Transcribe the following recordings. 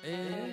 એ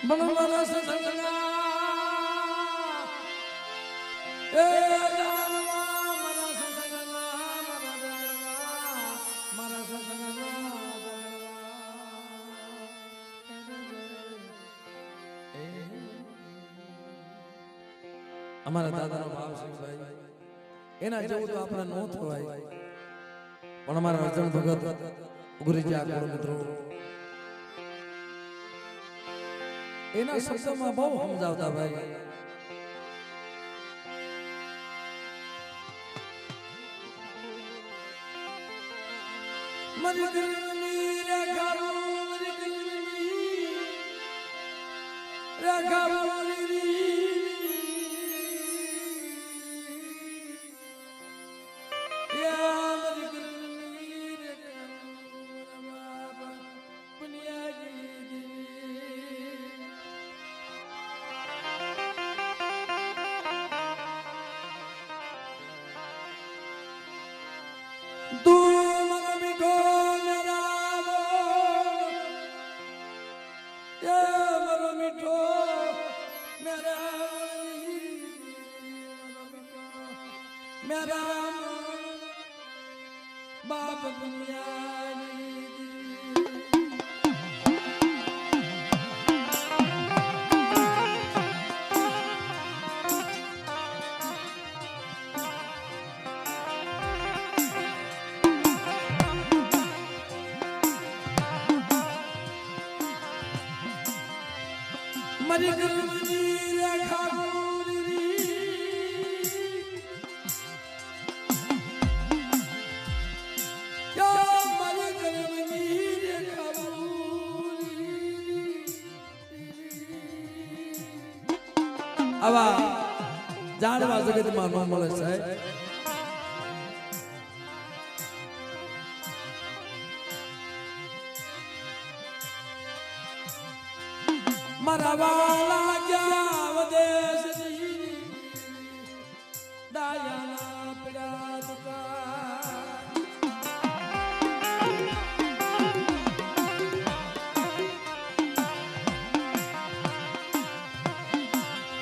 બનવાના સસંગના એ જાનવા મારા સસંગના મારા સસંગના અમારા દાદાનો ભાવ છે ભાઈ એના જેવું તો આપણે નો થવાય પણ અમારા અર્જુન ભગત ઉગરીજા ગુરુ મિત્રો એના શબ્દમાં બહુ સમજાવતા ભાઈ મરી ગઈ રેખા મરી ગઈ રેખા बाप मरी गई रेखा આવા જાણવા જગતમાં ન મળે સાહેબ મારા વાલા ગયા વદેશની ડાયાના પીડા દુકાન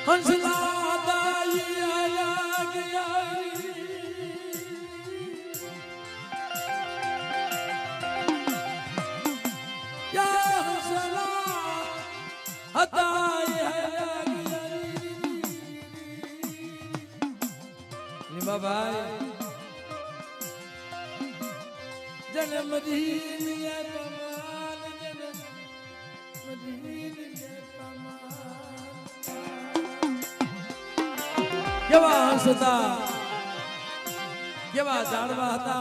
હંસલા भाई जन्म दीनिया कमाल जन्म दीनिया कमाल केवा हंसता केवा जाणवा હતા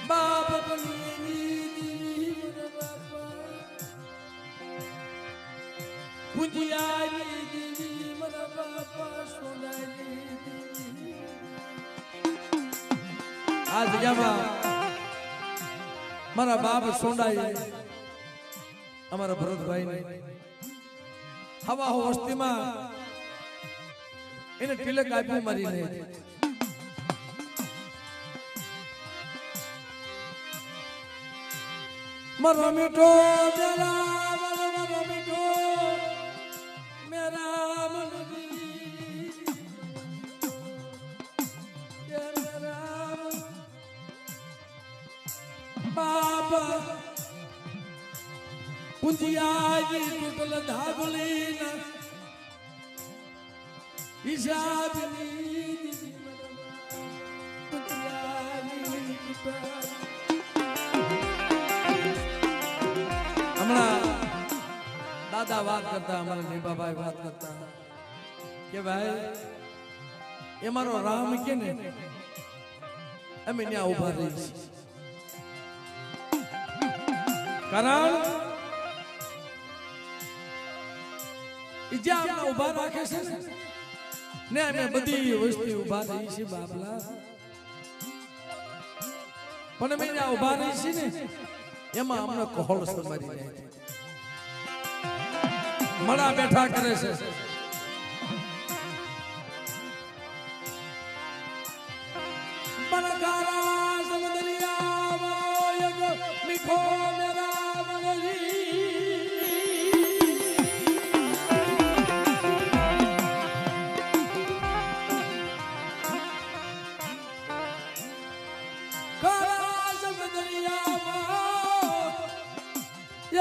બાપ બની બાપા પૂજ્યા મારા બાપ આ જગ્યામાં મારા બાપ સોંડાઈ અમારા ભરતભાઈ ને હવા વસ્તીમાં એને તિલક આપ્યું મારીને મારો મીઠો મારો મીઠો મેરા બાબા પુંજિયાજી ટુટલ ધાગલી ના હિસાબની હમણાં દાદા વાત કરતા અમારા નીપાભાઈ વાત કરતા કે ભાઈ એ મારો રામ કે ને અમે ત્યાં ઉભા રહી છીએ કારણ જ્યાં અમને ઉભા રાખે છે ને અમે બધી વસ્તી ઉભા રહી છીએ બાપલા પણ અમે ત્યાં ઉભા રહી છીએ ને એમાં અમને કોહળ સમારી જાય છે મળા બેઠા કરે છે બનકારા સમુદ્રિયા મીઠો મેરા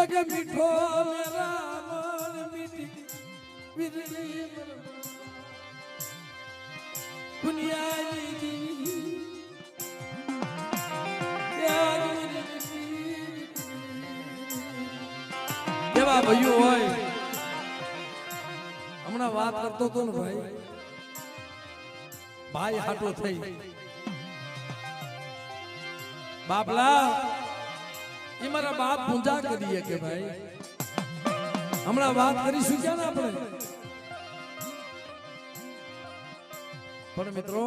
કે મીઠો મેરા મન મીઠી વિરલી દુનિયાની કેવા ભાઈઓ હોય હમણાં વાત કરતો હતો ને ભાઈ હાટો થઈ બાપલા એ મારા બાપ પૂજા કરીએ કે ભાઈ હમણાં વાત કરીશું ક્યાં ને આપણે પણ મિત્રો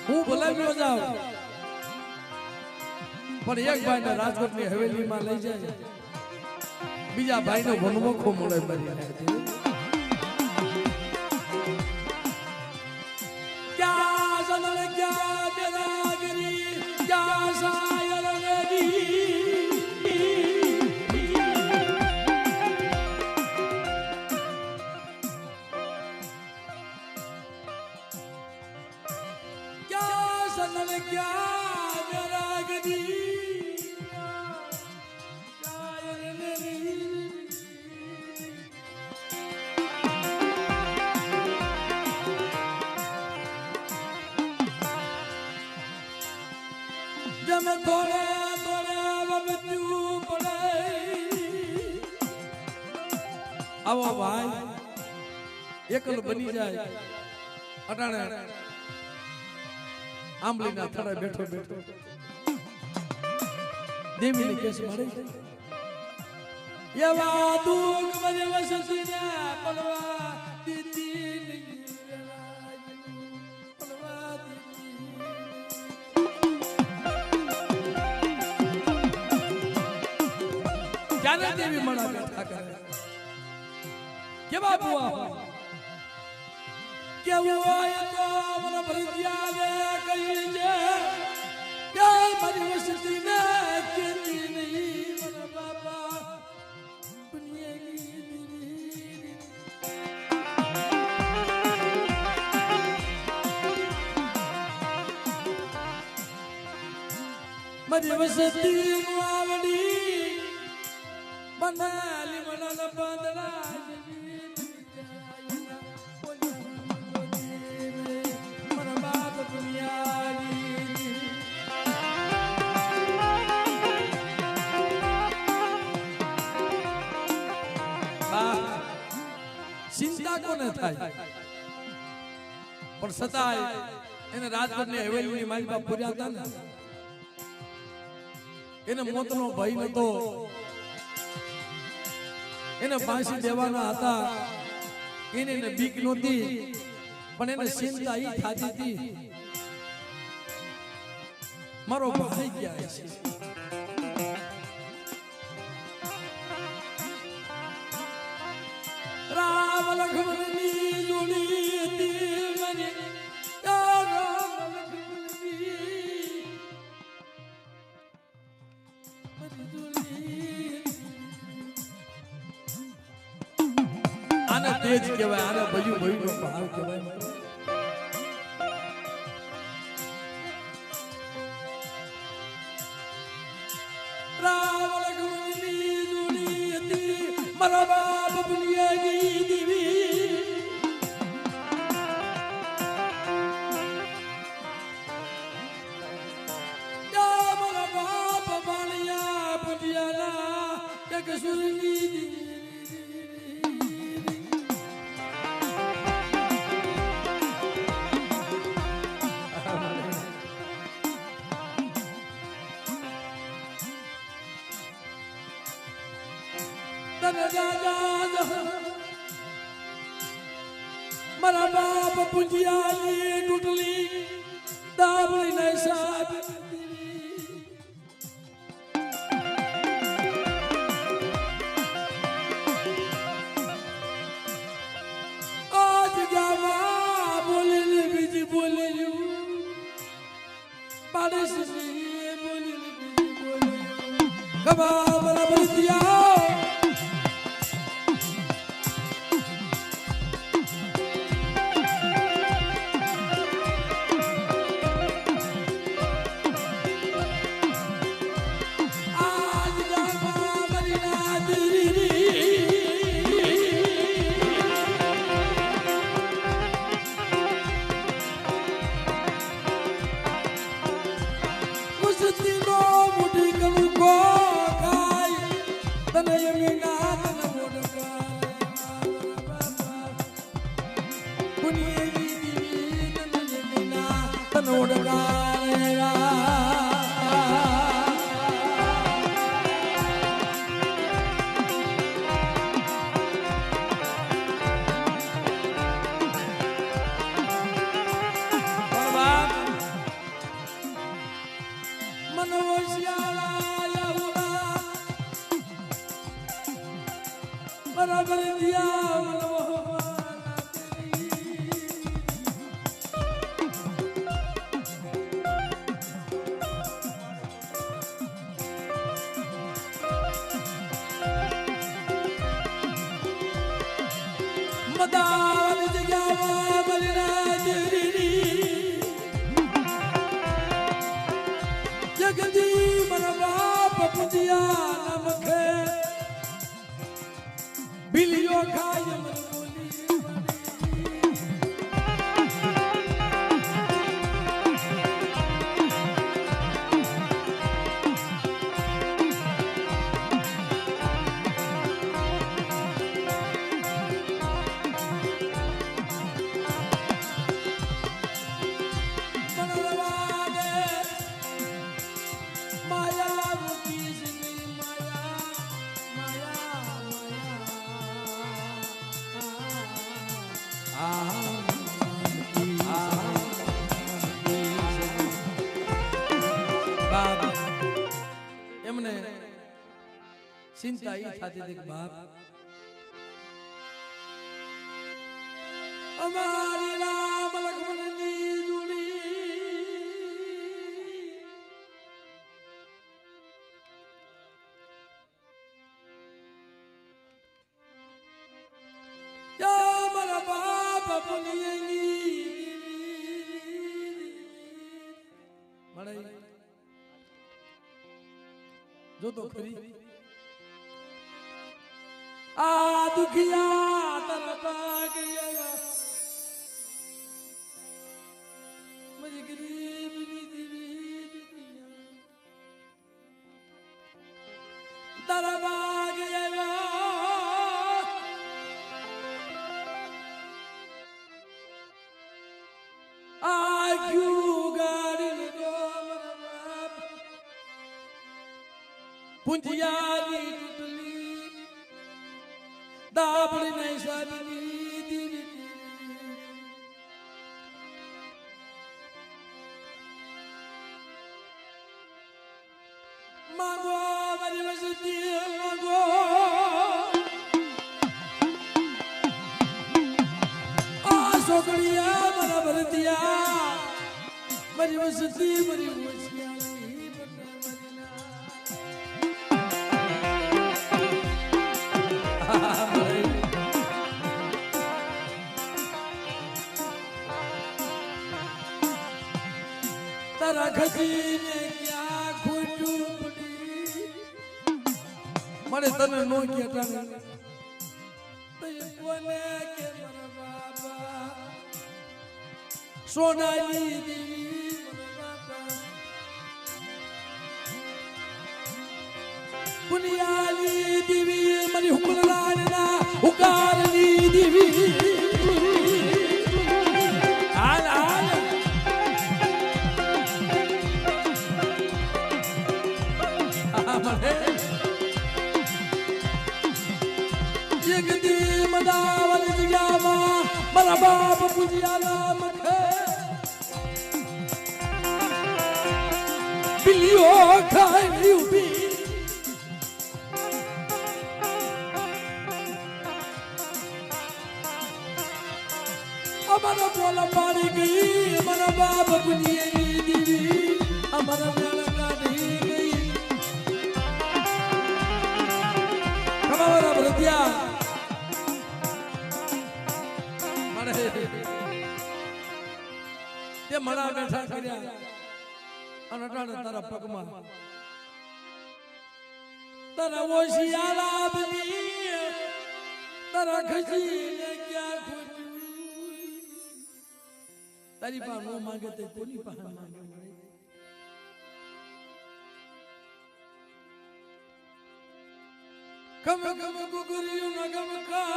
હું બોલાવ્યો જાઉં પણ એક ભાઈ ને રાજકોટની હવેલીમાં લઈ જાય બીજા ભાઈ નો વનવખો મળે મારી ક્યાં જનલ ક્યાં બેરાગરી ક્યાં સાયર જમ થોડે થોડે વબત્યું પડે આવો ભાઈ એકલ બની જાય અટાણે આંબલીના થડે બેઠો બેઠો દેવીને કેસ મળે એવા દુઃખ મને વસતીને પડવા દીધી પડવા દીધી ક્યારે દેવી મળા બેઠા કરે કેવા બુઆ કેવું હોય તો મને ભરતિયા કહી છે કે મારી વસતી ને કેતી નહીં મને બાપા મારી વસતી આવડી બનાલી મને પાંદડા ચિંતા કોને થાય પણ સતાય એને રાજકોટની હવેલીની મારી બાપ પૂર્યા હતા ને એને મોતનો ભય નતો એને ફાંસી દેવાના હતા એને બીક નહોતી પણ એને ચિંતા ઈ થાતી હતી મારો ભાઈ ક્યાં છે રામ લખમણની જોડી હતી મને રામ લખમણની મારી જોડી આને તેજ કહેવાય આને ભયું ભયુંનો ભાવ કહેવાય રામ લખમણની જોડી હતી મારા બાપ બુનિયાની દેવી મારા બાપ બાણિયા બુનિયાના એક સુરની દેવી મારા બાપ પૂજ્યાની ટૂટલી દાબલી ને સાબ આજ ગામાં બોલીને બીજી બોલ્યું પાડોશી બોલીને બીજી બોલ્યું ગવા બરાબર દિયા બરાબર દિયા મદાની જગ્યામાં બલિના દેરી જગદી મારા બાપ પૂજ્યા નમખે બિલિયો ખાય મન બોલી એમને ચિંતા ઈ થતી હતી કે બાપ અમારી રામ લક્ષ્મણની જોડી યા મારા બાપ બની મળે જો તો ખરી આ દુખિયા તન પાગ્યા મરી ગરીબ દીદી તારા પાગ્યા આ ક્યુ ગાડી નો પુંજિયાની ટૂટલી દાબડી નહીં સાબની मांगो मारी वसती मांगो आ सोकड़िया मारा भरतिया मारी वसती मारी वसिया तारा खजी ने क्या खोटू मारे तने नो किया टांग तो ये कोने के मरा बाबा सोनाली देवी मरा बाबा पुनियाली देवी मरी हुकुलाना हुकारली देवी आल आल जगदी मदावल जियामा मरा बाप पुजियाला मखे बिलियो खाई उबी हमारा बोला मारी गई हमारा बाप पुजियाली दीवी हमारा बोला काटी गई हमारा भरतिया તે મણા બેઠા કર્યા અને અટાણે તારા પગમાં તારા ઓશિયાળા બની તારા ખસીને ક્યાં ખોટું તારી પાસે નો માંગે તે કોની પાસે માંગે મળે કમ કમ ગુગુરિયું ન ગમકા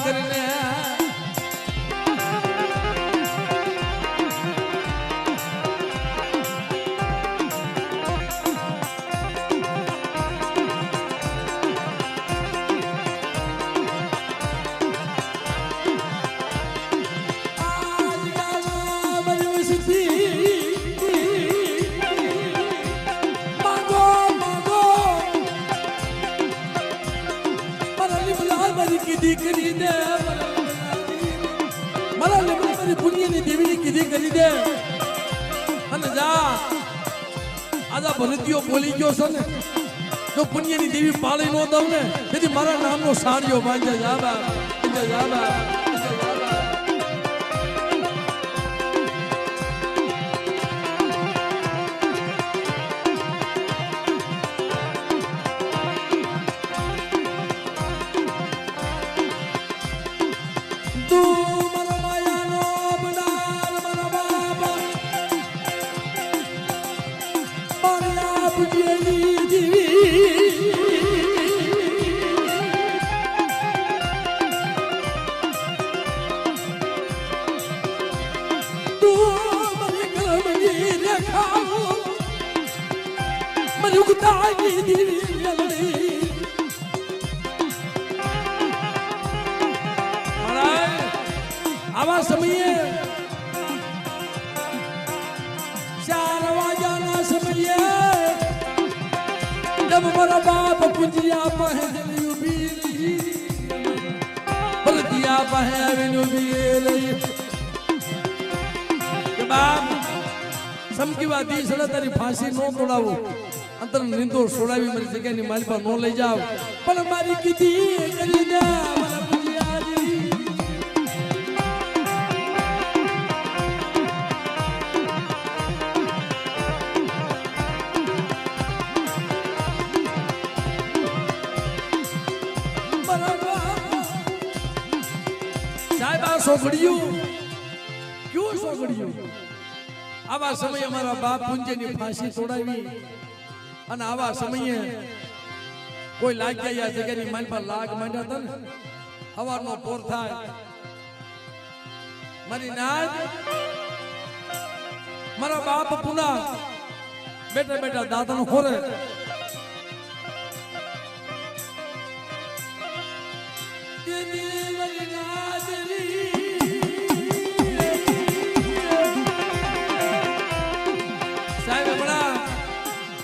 करने दीकरी दे मला लेबरी पुण्यनी देवीनी किती करी दे અને જા આજા ભરતીયો બોલી ગયો છે ને તો પુણ્યની દેવી પાળી નો દઉં ને તેથી મારા નામનો સાડિયો બાંધે જાબા જાબા आवा समये 4 वाजाना समये जब मेरा बाप पुजिया पहली उबीली बलदिया पहली उबीली के बाप समकी वादी सदा तारी फांसी नो तोड़ावो अंतर निंदो सोडावी मारी जगह ની મારી પર નો લઈ જાવ પણ મારી કીધી કરી દે મારા પુજિયાજી સોગડિયું ક્યું સોગડિયું આવા સમયે અમારા બાપ પુંજની ફાંસી તોડાવી અને આવા સમયે કોઈ લાગ્યા યા જગ્યાની માન પર લાગ માંડ્યા હતા ને હવારનો પોર થાય મારી નાજ મારા બાપ પુના બેટા બેટા દાદાનો ખોરે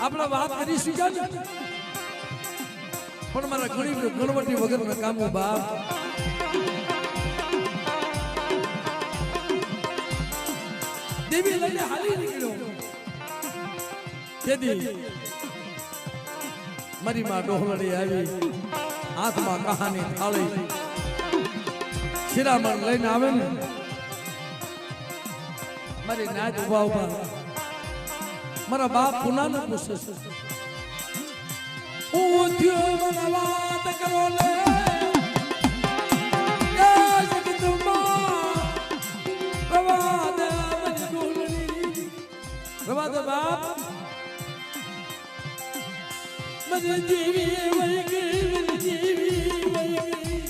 આપણે વાત કરીશું કે પણ મારા ગરીબ ગણવટી વગરના કામો બાપ દેવી લઈને હાલી નીકળ્યો તેથી મારી માં ડોહલડી આવી હાથમાં કહાની થાળી શિરામણ લઈને આવે ને મારી નાચ ઉભા ઉભા મારા બાપ પુના ને પૂછે છે હું થયો મને વાત કરો લે રવા બાપ મને જીવી વહી ગઈ જીવી વહી ગઈ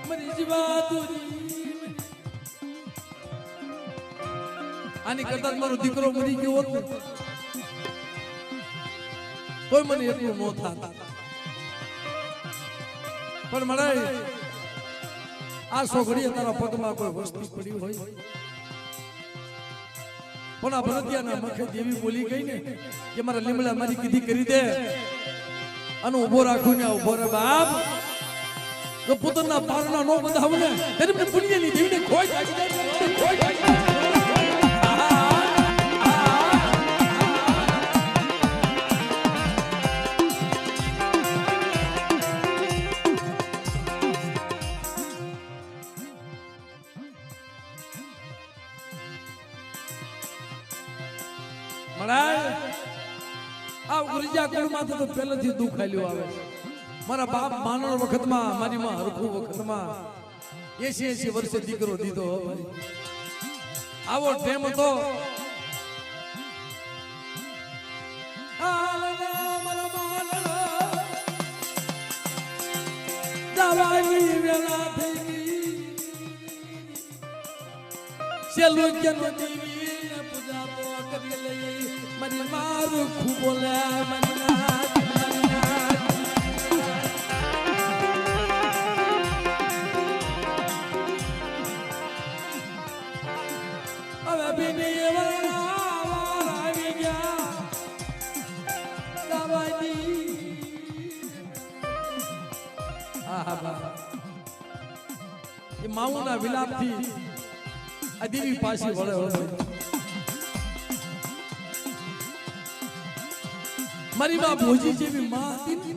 મારી જીવા આની કરતા મારો દીકરો મરી ગયો હોત ને કોઈ મને એટલું ન થાત પણ મળે આ સોગડીએ તારા પગમાં કોઈ વસ્તુ પડી હોય પણ આ ભરતિયાના મખે દેવી બોલી ગઈ ને કે મારા લીમડા મારી કીધી કરી દે અને ઉભો રાખું ને ઉભો રે બાપ તો પુત્રના પારણા નો બંધાવ ને તેમને પુણ્યની દેવીને ખોઈ તો પહેલેથી દુઃખ આલ્યું આવે મારા બાપ માનવ વખતમાં મારી માં હરખું વખતમાં 80 વર્ષે દીકરો દીધો આવો ટેમ હતો દવાની વેલા થઈ ગઈ સેલું કે દેવી પૂજા તો કરી લઈ મારી મારું ખૂબ બોલે મારી માઉના વિલાપથી આ દેવી પાછી વળે મારી માં ભોજી જેવી માં હતી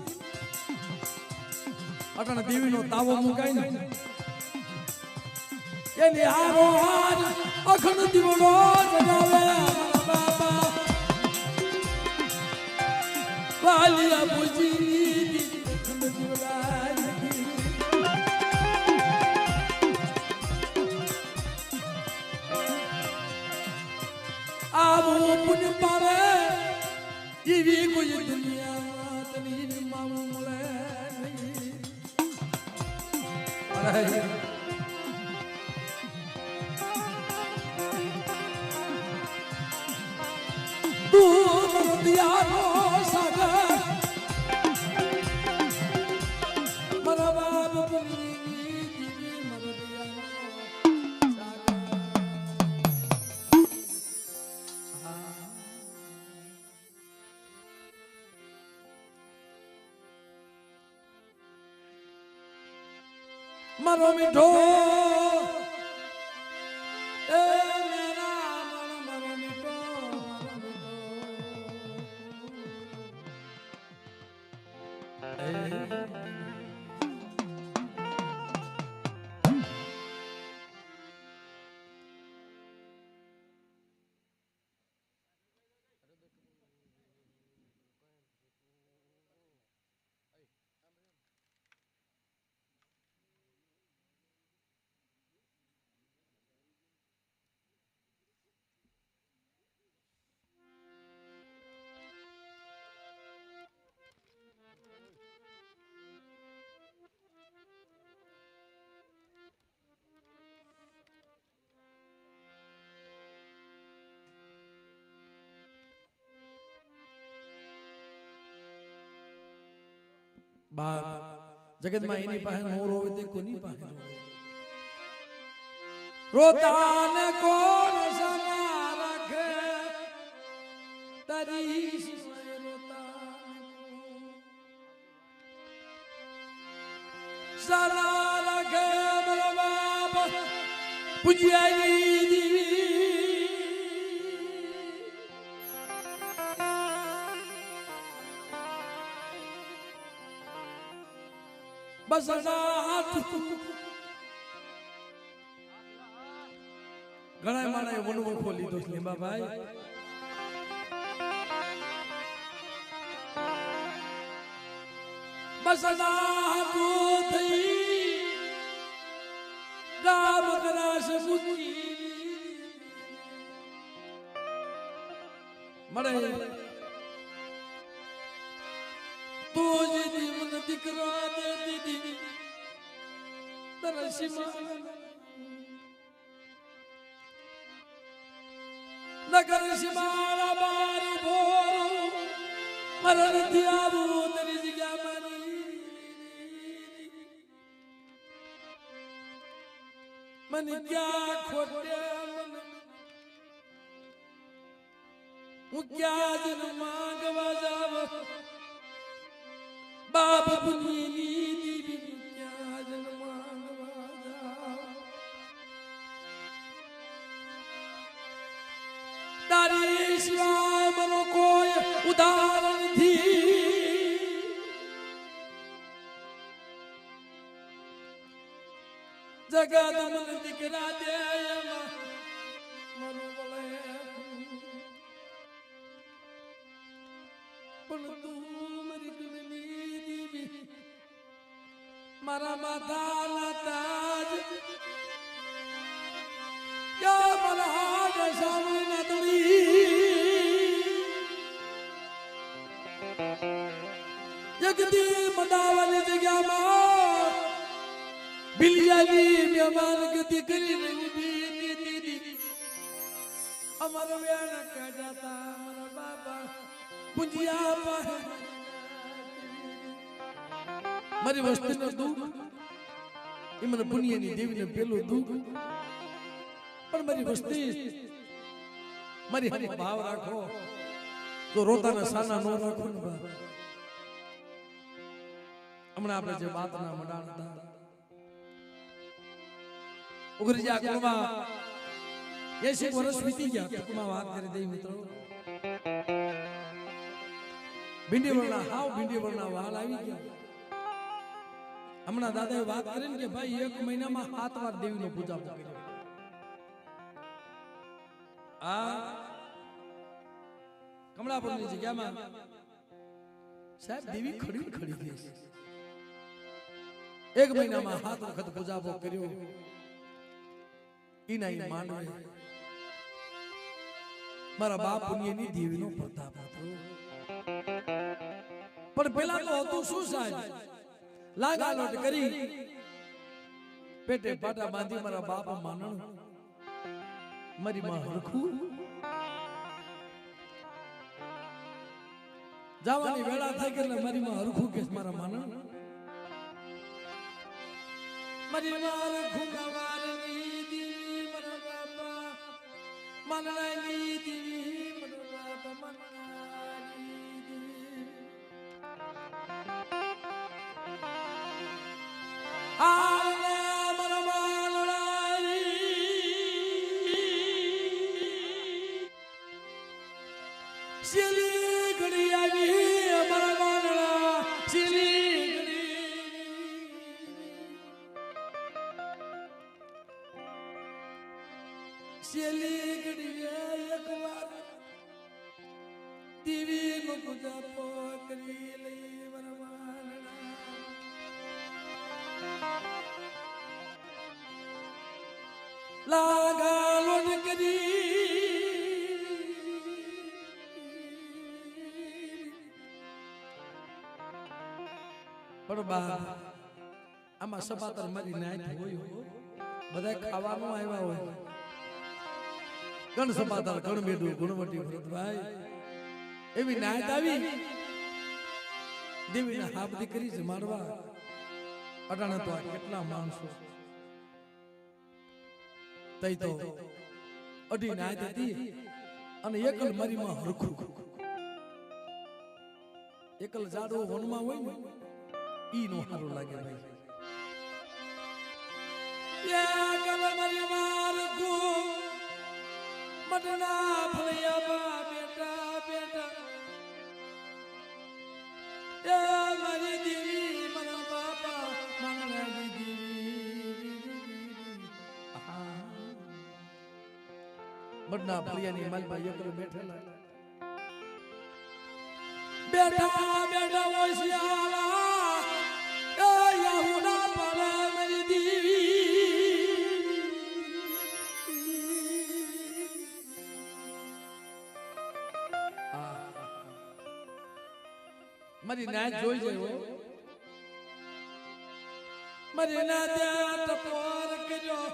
અટાણા દેવીનો તાવો મુકાય ને એની હારો હાર અખંડ દીવડો જગાવે બાબા વાલિયા ભોજી અખંડ દીવડા પુण्य पावे एवी कोई दुनिया तनी मामू મળે નહીં તું દિયાનો સાગર મારા બાપ પુની જીવી મર દિયાનો મારો મીઠો એ મેરા મારો મીઠો બાપ જગતમાં એની પાસે નો રોવે તે કોની પાસે રોતા ને કોણ સના રાખે તારી સિવાય રોતા સના રાખે મારા બાપ પૂજ્યાની દીવી ઘણા માણસે વનવખો લીધો છે લીંબાભાઈ બસના થઈ ગામ કરાશ મુકી મળે તું જ મને દીકરો દે દીદી તરસીમાં નગર સિમારા બાર ભોરો મરણ થયા તારી જગ્યા મારી મને ક્યાં ખોટ્યા હું ક્યાં જન માંગવા જાવ બાપ પુનીની દીવી ક્યાં જન માંગવા જાવ તારી સિવાય મનો કોઈ ઉદાહરણ નથી જગત મને દીકરા દે મનો બોલે પણ તું મારી ગુણની દીવી મારા માથાના તાજ યા મારા હાથ સામે જગદી મદાવાની જગ્યામાં બિલિયાની મહેમાન ગતિ કરી રહી દીદી અમારો વેણ કાઢાતા મારા બાપા પૂંજિયા પાસે મારી વસ્તીનો દુઃખ એ મને પુનિયાની દેવીને પેલું દુઃખ પણ મારી વસ્તી મારી હરી ભાવ રાખો તો રોતાના સાના નો રાખો ને બા હમણાં આપણે જે વાતના મડાણ હતા ઉગરજા કુળમાં 80 વર્ષ વીતી ગયા ટૂંકમાં વાત કરી દઈ મિત્રો ભીંડીવળના વાલ આવી ગયા હમણાં દાદાએ વાત કરી ને કે ભાઈ 1 મહિનામાં 7 વાર દેવીનો પૂજા કર્યો આ કમળાપુરની જગ્યામાં સાહેબ દેવી ખડી ગઈ 1 મહિનામાં 7 વખત પૂજાપો કર્યો ઈના માંડવે મારા બાપ પુણ્યની દેવીનો પ્રતાપ હતો પણ પેલા તો હતું શું સાહેબ લાગા લોટ કરી પેટે પાટા બાંધી મારા બાપ માનણ મારી માં હરખું જવાની વેળા થાય કે મારી માં હરખું કે મારા માનણ મારી માં હરખું ગવારની દીવી મારા બાપા મનરાની દીવી મારા બાપા મનરાની દીવી લાગા લોટ કરી પણ બા આમાં સપાતર મારી નાઈટ હોય બધા ખાવાનું આવ્યા હોય ગણ સપાતર ગણ મેડું ગુણવટી ભરતભાઈ એવી નાઈટ આવી દેવીને હાફ દીકરી જમાડવા અટાણે તો આ કેટલા માણસો તઈ તો અઢી નાય હતી અને એકલ મરીમાં હરખું એકલ જાડો વનમાં હોય ને ઈ નો સારું લાગે ભાઈ એકલ મરીમાં હરખું મટના ફળિયા બેટા બેટા એ મારી દેવી મારા બાપા મારા દેવી મટના ફળિયાની માલમાં એકલ બેઠેલા બેઠા બેઠા ઓશિયાલા એ યહુના પાલે મારી દેવી મારી ના જોઈ જાય મારી ના ત્યાં ટપોર કર્યો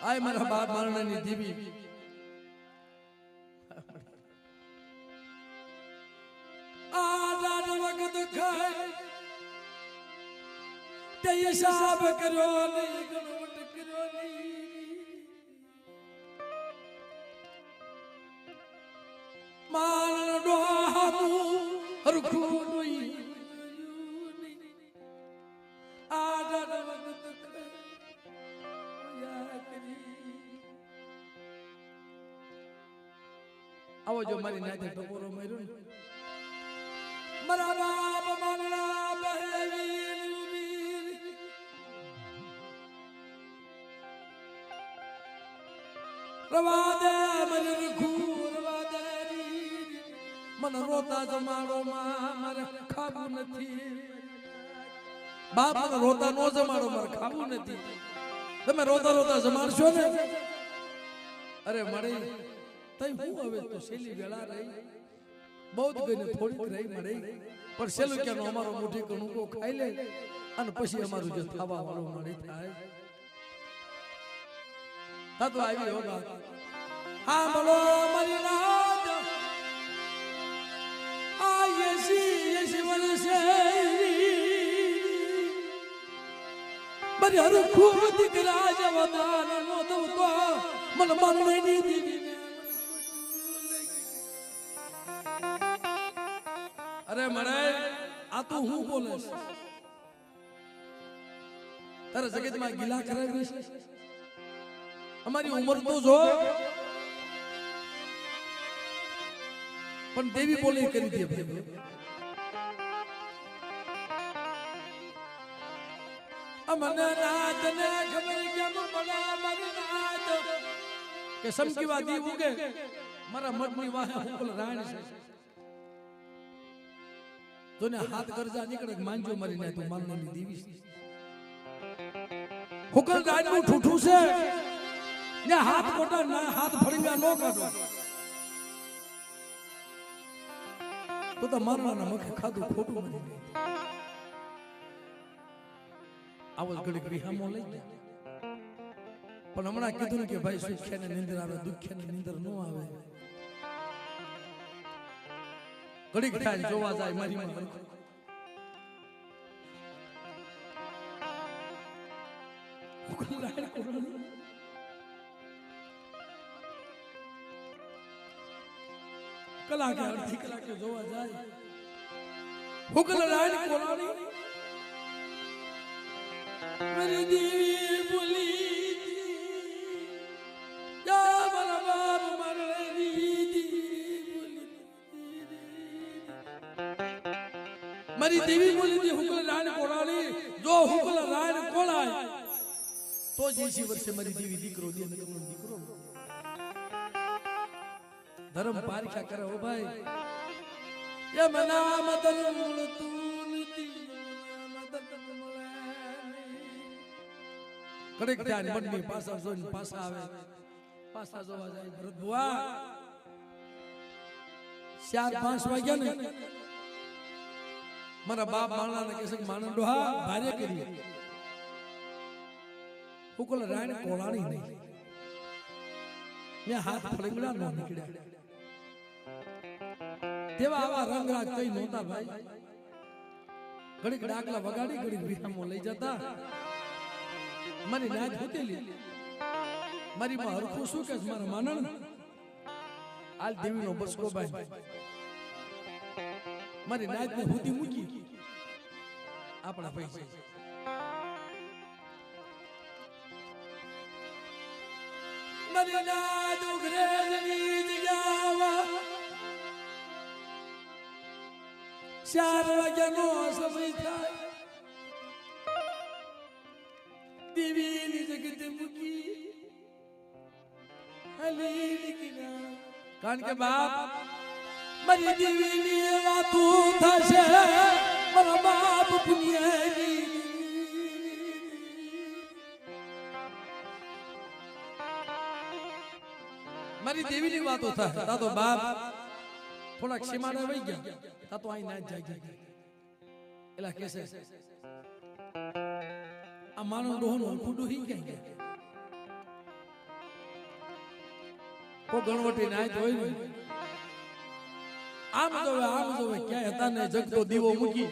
આય મારા બાપ મારણાની દેવી આ રાત વખત ખાય તે હિસાબ કર્યો નહીં ગણવટ કર્યો નહીં મારણ ડોહાનું હરખું નહીં આ રાત વખત ખાય આવો જો મારી નાતે ટપોરો માર્યો ને મારા બાપ મારા બહેવી રવા દે મને રખું રવા દે મને રોતા જમાડો માં મારે ખાવું નથી બાપ મને રોતા નો જમાડો મારે ખાવું નથી તમે રોતા રોતા જમાડશો ને અરે મળે તઈ હું હવે તો શેલી વેળા રહી બહુ ગઈને થોડીક રહી મળે પણ શેલું ક્યાંનો અમારો મોઢી કણુકો ખાઈ લે અને પછી અમારું જે ખાવા વાળું મળી થાય તા તો આવી હોગા હા બોલો મારી રાત આ યસી વર્ષે મારી હરખું દીકરા જવાદાન નો દઉં તો મને મન નહીં દીધી અરે મળે આ તો હું બોલે તારા જગતમાં ગિલા કરાવી છે અમારી ઉંમર તો જો પણ દેવી બોલે કરી દે ભાઈ અમને નાત ને ખબર કેમ બડા મારી નાત કે સમકી વાદી ઉગે મારા મઠની વાહે હુકલ રાણ છે તોને હાથ કરજા નીકળે માંજો મારી નાય તો માનની દેવી હુકલ રાણ નું ઠૂઠું છે ને હાથ કોટા ના હાથ ફળીયા નો કાઢો તો મારવાના મખે ખાધું ખોટું નથી આવો ઘડીક વિહામો લઈ ગયા પણ હમણાં કીધું કે ભાઈ સુખ્યાને નિંદર આવે દુખ્યાને નિંદર ન આવે ઘડીક થાય જોવા જાય મારી માં કલાકે અડધી કલાકે જોવા જાય હુકલ રાડ કોરાણી मेरी देवी बोली या मारा बाप मारे मारी देवी बोली थी हुकल राण कोराली जो हुकल राण कोलाय तो जैसी वर्षे मारी देवी दीकरो दे दीकरो धर्म पारिखा करे हो भाई ये मना मदन मुलतूनती मदन કડક ધ્યાન મનની પાસા જોઈને પાસા આવે પાસા જોવા જાય ભરત બુઆ 4-5 વાગ્યા ને મારા બાપ માણાને કહે છે માણન ડોહા ભારે કરી હુકલ રાણ કોલાણી નહીં મે હાથ ફળંગડા નો નીકળ્યા તેવા આવા રંગરાજ કઈ નહોતા ભાઈ ઘડીક ડાકલા વગાડી ઘડીક વિરામો લઈ જતા મારી નાચ હોતેલી મારી માં હરખું શું કે મારા માનણ આલ દેવીનો બસકો ભાઈ મારી નાચ ને હુતી મૂકી આપણા પૈસા મારી નાચ ઉઘરે જની જગ્યાવા 4 વાગ્યાનો સમય થાય દેવીની જગત મૂકી હલી નીકળ્યા કારણ કે બાપ મારી દેવીની વાતો થશે મારા બાપ પુણ્યની મારી દેવીની વાતો થાય તા તો બાપ થોડાક સીમાડા વહી ગયા તા તો અહીં ના જાગી એલા કેસે આ માનવ ડોહનો ખુડું હી ગયા કો ગણવટી નાય જોઈ ને આમ જોવે ક્યાં હતા ને જગતો દીવો મૂકી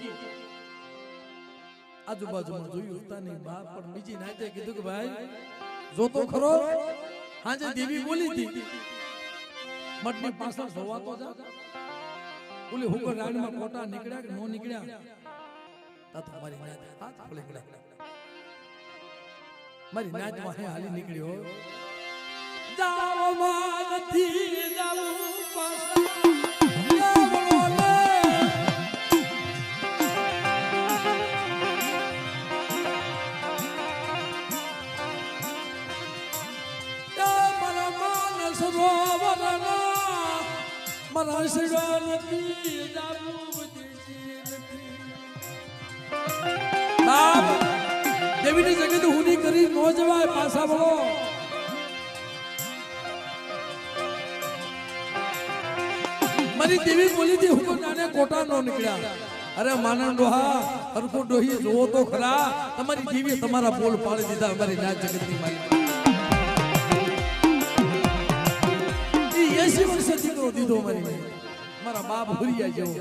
આજુબાજુમાં જોયું હતા ને બાપ પણ બીજી નાચે કીધું કે ભાઈ જોતો ખરો હાજે દેવી બોલી હતી મઠની પાછળ જોવા તો જા ઓલી હુકર રાણીમાં કોટા નીકળ્યા કે નો નીકળ્યા તા તો મારી નાચ હાથ ખોલે મારી નાચમાં હે હાલી નીકળ્યો જાવ માં નથી જાવ પાછળ મારા શિરા નથી જાવું બાપ દેવીની જગત હુની કરી નો જવાય પાછા બોલો મારી દેવી બોલી હતી હું નાને કોટા નો નીકળ્યા અરે માનન ડોહા હરકો ડોહી જોવો તો ખરા તમારી દેવી તમારા બોલ પાડી દીધા અમારી નાચ જગતની માલિક 80 વર્ષ દીકરો દીધો મારી મારા બાપ ભૂરિયા જેવો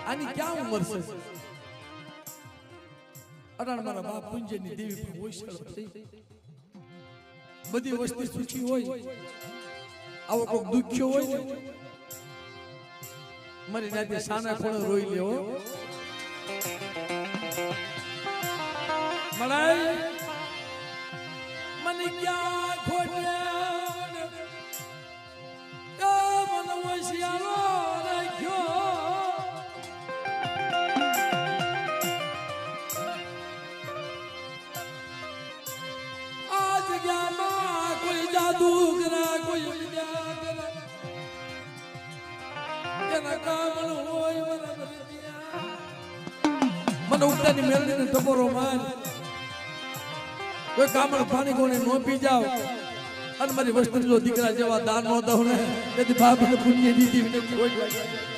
આની ક્યાં ઉંમર છે અડાણ મારા બાપ પુંજની દેવી પણ હોશિયાર થઈ બધી વસ્તી સુખી હોય આવો કોક દુખ્યો હોય ને મારી નાતી સાના ખૂણે રોઈ લેવો મલાઈ મને ક્યાં ખોટ્યા મને હોશિયારો રાખ્યો આ જગ્યામાં કોઈ જાદુ કરા કોઈ વિદ્યા કરા એના કામણ હોય મને ઉગતાની મેળવીને ટપોરો માર કોઈ કામણ પાણી કોને નો પી જાવ અને મારી વસ્તુ જો દીકરા જેવા દાન નો દઉં ને તેથી બાપ પુણ્ય દીધી